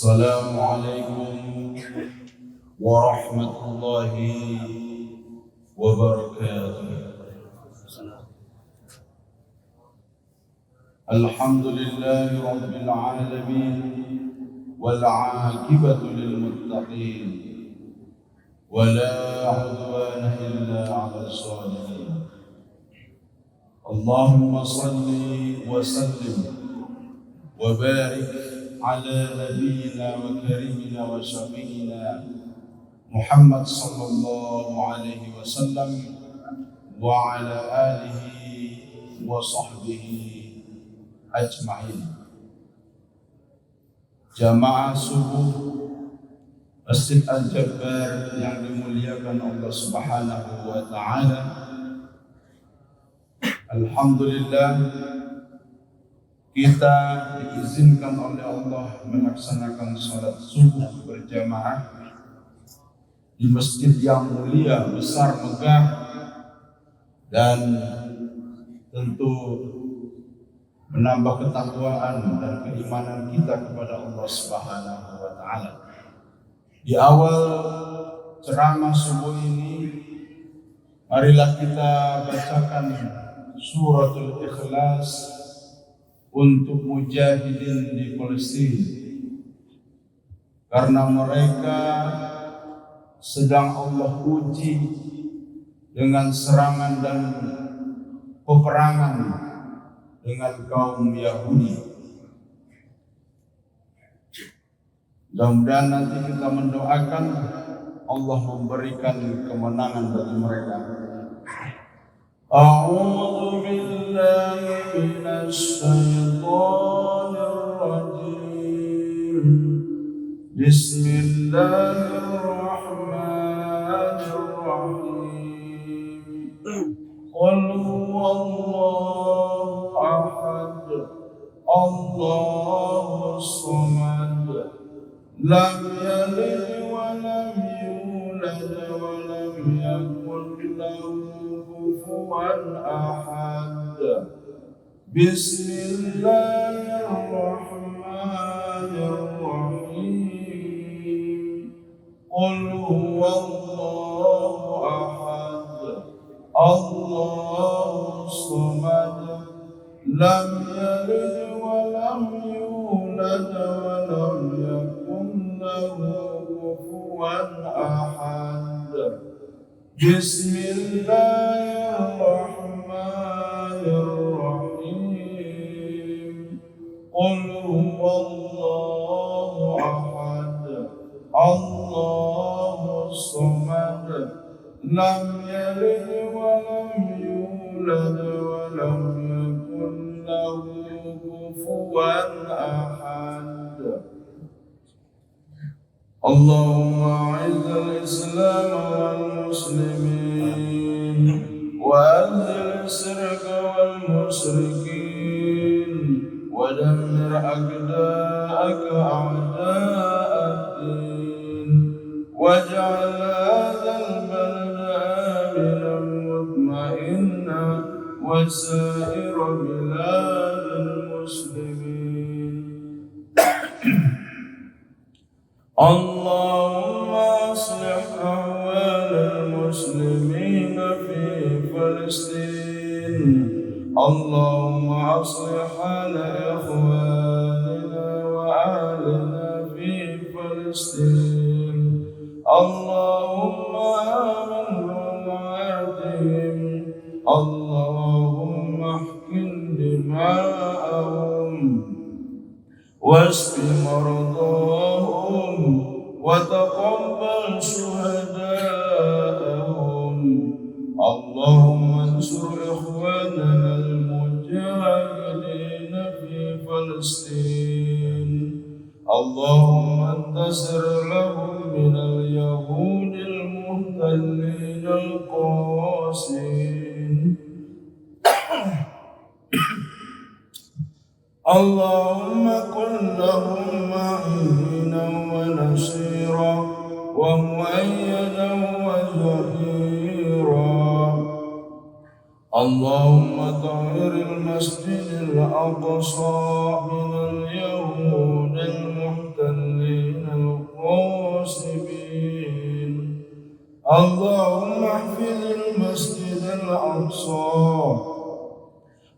السلام عليكم ورحمة الله وبركاته. الحمد لله رب العالمين والعاقبة للمتقين ولا عدوان إلا على الظالمين. اللهم صل وسلم وبارك على نبينا وكريمنا وشفيعنا محمد صلى الله عليه وسلم وعلى آله وصحبه أجمعين. Jamaah subuh Masjid Al-Jabbar yang dimuliakan Allah Subhanahu wa Ta'ala, alhamdulillah kita diizinkan oleh Allah melaksanakan salat subuh berjamaah di masjid yang mulia, besar, megah, dan tentu menambah ketakwaan dan keimanan kita kepada Allah Subhanahu wa Ta'ala. Di awal ceramah subuh ini, marilah kita bacakan suratul Ikhlas untuk mujahidin di Palestina, karena mereka sedang Allah uji dengan serangan dan peperangan dengan kaum Yahudi. Mudah-mudahan nanti kita mendoakan Allah memberikan kemenangan bagi mereka. A'udzu billahi minasy syaithanir rajim. Bismillahirrahmanirrahim. Qul huwallahu ahad, Allahus samad, lam yalid wa lam yulad wa lam yakul lahu kufuwan ahad. Bismillahirrahmanirrahim. Qul huwallahu ahad, Allahus samad, lam yalid wa lam yulad wa lam yakul lahu kufuwan ahad. Bismillahirrahmanirrahim. Qul huwallahu ahad, Allahus samad, lam yalid wa lam yulad wa lam yakul lahu kufuwan ahad. Allahumma a'izzal Islam wal muslimin wa azil syirka wal musyrikin wa dammir a'da'aka a'da'ad-din waj'al hadzal balada aminan mutma'innan wa sa'ira biladil muslimin. Allahumma aslih ahwalal muslimin fi Palestin. Allahumma aslih hala ikhwanina wa ahlina fi Palestin. Allahumma amin rawatihim. Allahumma ahkin dima'ahum واشف مرضاهم وتقبل شهداءهم. اللهم انصر إخواننا المجاهدين في فلسطين. اللهم انتصر لهم من اليهود المحتلين القاسين. اللهم كن لهم معينا ونصيرا ومؤيدا وظهيرا. اللهم طهر المسجد الأقصى من اليهود المحتلين اللهم احفظ المسجد الأقصى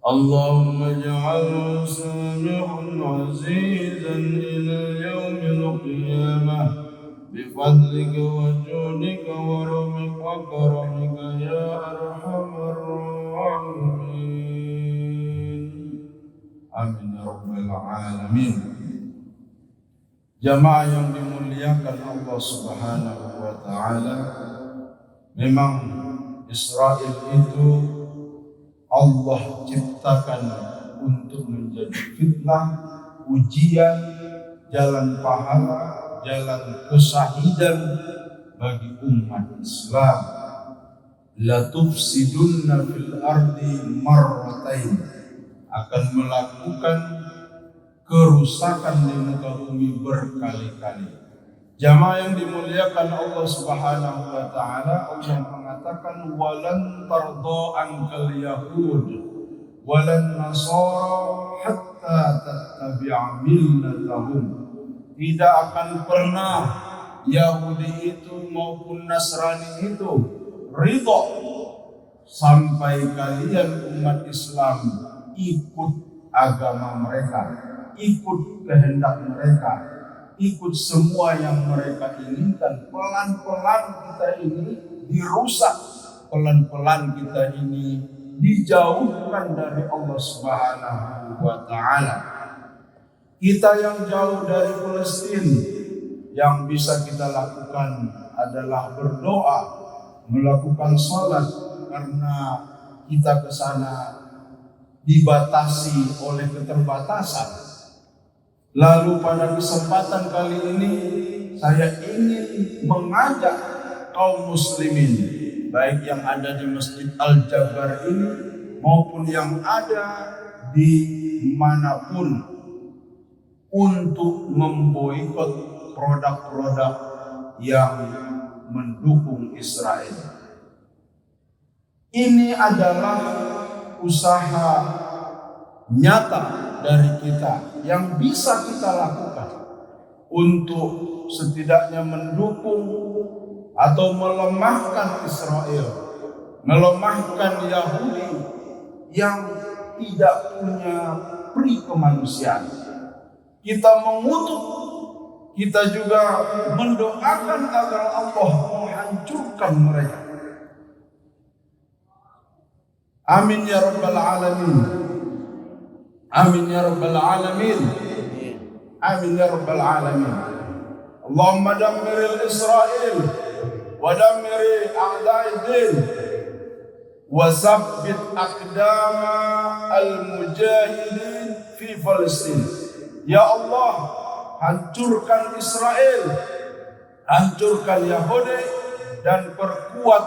اللهم اجعله سامحا عزيزا إلى يوم القيامة بفضلك وجودك وكرمك يا أرحم الراحمين آمين يا رب العالمين. Jamaah yang dimuliakan Allah Subhanahu wa Ta'ala, memang Israel itu Allah ciptakan untuk menjadi fitnah, ujian, jalan pahala, jalan kesahidan bagi umat Islam. La tufsidunna fil ardi marratain, akan melakukan kerusakan di muka bumi berkali-kali. Jamaah yang dimuliakan Allah Subhanahu wa Ta'ala, Allah mengatakan walan tarda ankal yahud walan nasara hatta tattabi'a millatahum. Tidak akan pernah Yahudi itu maupun Nasrani itu ridha sampai kalian umat Islam ikut agama mereka, ikut kehendak mereka, ikut semua yang mereka inginkan. Pelan-pelan kita ini dirusak, pelan-pelan kita ini dijauhkan dari Allah Subhanahu wa Ta'ala. Kita yang jauh dari Palestina, yang bisa kita lakukan adalah berdoa, melakukan sholat, karena kita ke sana dibatasi oleh keterbatasan. Lalu pada kesempatan kali ini saya ingin mengajak kaum muslimin, baik yang ada di Masjid Al-Jabar ini maupun yang ada di manapun, untuk memboikot produk-produk yang mendukung Israel. Ini adalah usaha nyata dari kita yang bisa kita lakukan untuk setidaknya mendukung atau melemahkan Israel, melemahkan Yahudi yang tidak punya pri kemanusiaan. Kita mengutuk, kita juga mendoakan agar Allah menghancurkan mereka. Amin ya rabbal alamin. Amin ya rabbal alamin. Amin ya rabbal alamin. Allahumma dammir Israel wa dammir a'da'id-din wa tsabbit aqdama al-mujahidin fi Palestina. Ya Allah, hancurkan Israel, hancurkan Yahudi, dan perkuat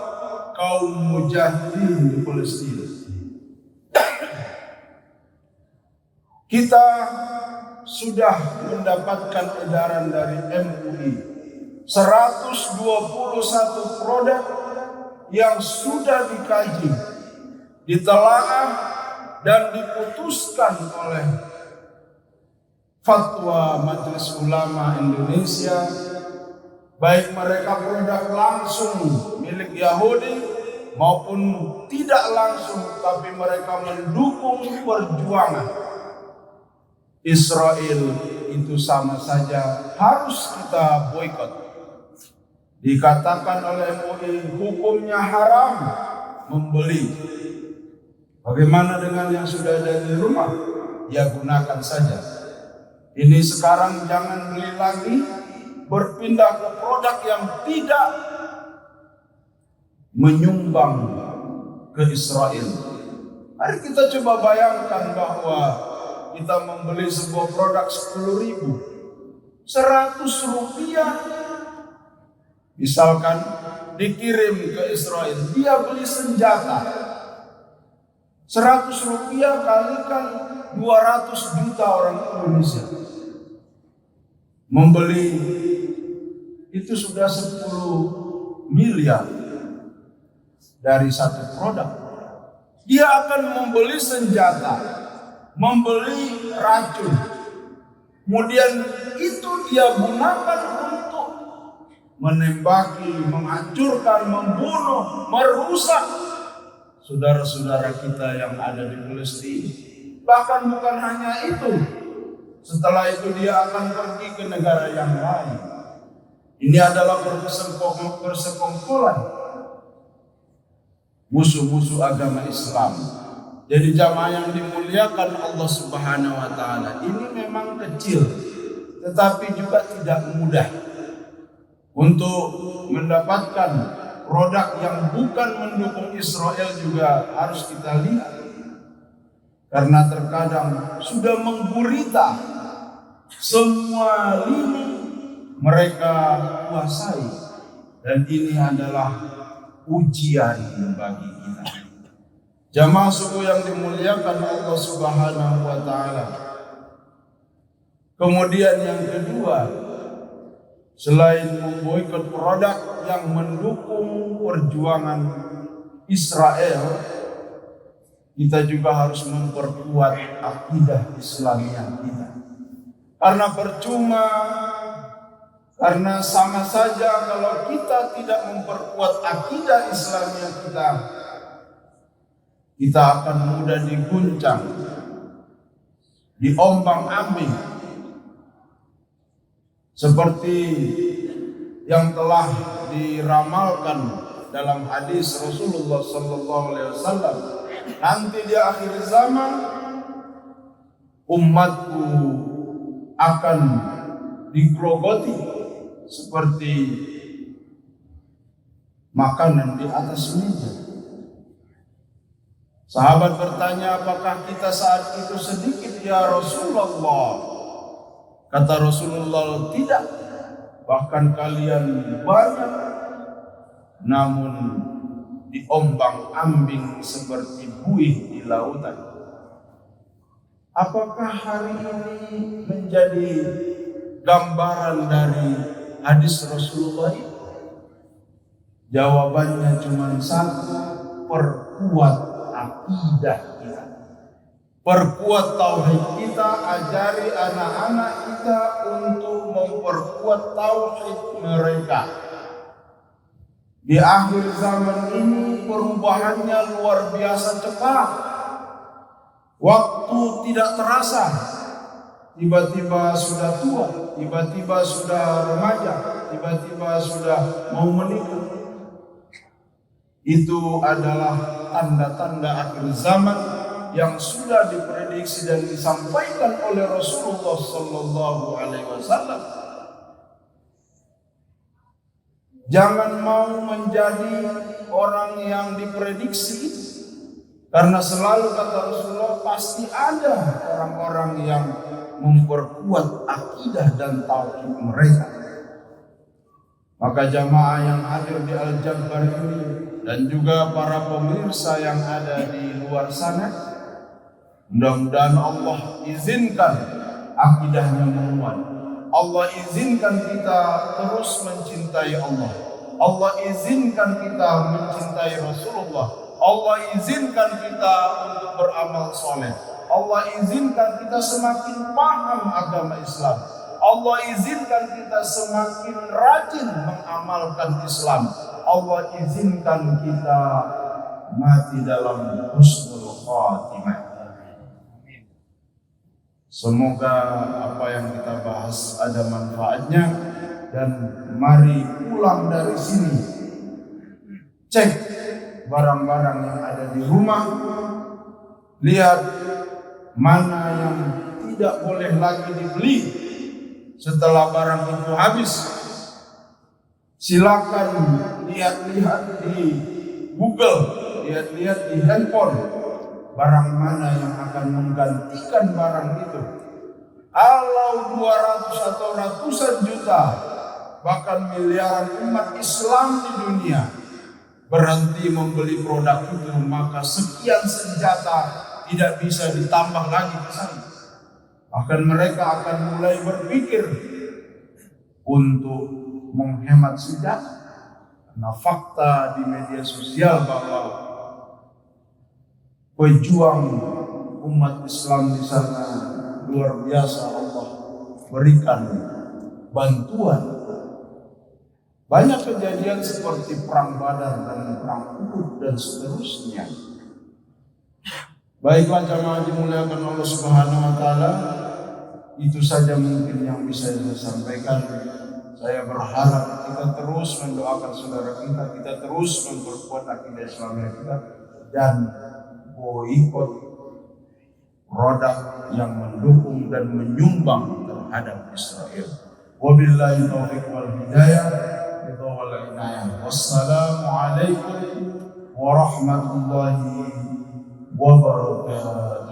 kaum mujahidin di Palestina. Kita sudah mendapatkan edaran dari MUI 121 produk yang sudah dikaji, ditelaah dan diputuskan oleh Fatwa Majelis Ulama Indonesia, baik mereka produk langsung milik Yahudi maupun tidak langsung, tapi mereka mendukung perjuangan Israel, itu sama saja harus kita boikot. Dikatakan oleh MUI hukumnya haram membeli. Bagaimana dengan yang sudah ada di rumah? Ya gunakan saja. Ini sekarang jangan beli lagi, berpindah ke produk yang tidak menyumbang ke Israel. Mari kita coba bayangkan bahwa kita membeli sebuah produk 10.000, 100 rupiah misalkan dikirim ke Israel, dia beli senjata 100 rupiah kalikan 200 juta orang Indonesia membeli, itu sudah 10 miliar dari satu produk. Dia akan membeli senjata, membeli racun, kemudian itu dia gunakan untuk menembaki, menghancurkan, membunuh, merusak saudara-saudara kita yang ada di Palestina. Bahkan bukan hanya itu, setelah itu dia akan pergi ke negara yang lain. Ini adalah persekongkolan musuh-musuh agama Islam. Jadi jamaah yang dimuliakan Allah Subhanahu wa taala, ini memang kecil tetapi juga tidak mudah untuk mendapatkan produk yang bukan mendukung Israel juga harus kita lihat. Karena terkadang sudah menggurita semua lini mereka kuasai, dan ini adalah ujian bagi kita. Jamaah suku yang dimuliakan Allah Subhanahu wa taala. Kemudian yang kedua, selain memboikot produk yang mendukung perjuangan Israel, kita juga harus memperkuat akidah Islamiyah kita. Karena sama saja kalau kita tidak memperkuat akidah Islamiyah kita akan mudah diguncang, diombang-ambing, seperti yang telah diramalkan dalam hadis Rasulullah SAW. Nanti di akhir zaman umatku akan digrogoti seperti makanan di atas meja. Sahabat bertanya, apakah kita saat itu sedikit ya Rasulullah? Kata Rasulullah, tidak. Bahkan kalian banyak, namun diombang-ambing seperti buih di lautan. Apakah hari ini menjadi gambaran dari hadis Rasulullah itu? Jawabannya cuma satu, perkuat akidah kita, perkuat tauhid kita, ajari anak-anak kita untuk memperkuat tauhid mereka. Di akhir zaman ini perubahannya luar biasa cepat. Waktu tidak terasa. Tiba-tiba sudah tua, tiba-tiba sudah remaja, tiba-tiba sudah mau menikah. Itu adalah tanda-tanda akhir zaman yang sudah diprediksi dan disampaikan oleh Rasulullah sallallahu alaihi wasallam. Jangan mau menjadi orang yang diprediksi itu, karena selalu kata Rasulullah pasti ada orang-orang yang memperkuat akidah dan tauhid mereka. Maka jamaah yang hadir di Al-Jabbar ini dan juga para pemirsa yang ada di luar sana, mudah-mudahan Allah izinkan akidahnya menguat. Allah izinkan kita terus mencintai Allah. Allah izinkan kita mencintai Rasulullah. Allah izinkan kita untuk beramal soleh. Allah izinkan kita semakin paham agama Islam. Allah izinkan kita semakin rajin mengamalkan Islam. Allah izinkan kita mati dalam husnul khatimah. Semoga apa yang kita bahas ada manfaatnya, dan mari pulang dari sini cek barang-barang yang ada di rumah, lihat mana yang tidak boleh lagi dibeli setelah barang itu habis. Silakan lihat-lihat di Google, lihat-lihat di handphone, barang mana yang akan menggantikan barang itu. Kalau 200 atau ratusan juta, bahkan miliaran umat Islam di dunia berhenti membeli produk itu, maka sekian senjata tidak bisa ditambah lagi ke sana. Bahkan mereka akan mulai berpikir untuk menghemat senjata. Karena fakta di media sosial bahwa pejuang umat Islam di sana luar biasa, Allah berikan bantuan Banyak kejadian seperti perang Badar dan perang Uhud dan seterusnya. Baiklah jamaah dimuliakan Allah Subhanahu wa taala, itu saja mungkin yang bisa saya sampaikan. Saya berharap kita terus mendoakan saudara kita terus memperkuat akidah Islam kita dan boikot produk yang mendukung dan menyumbang terhadap Israel. Wabillahi taufiq wal hidayah. Wassalamualaikum warahmatullahi wabarakatuh.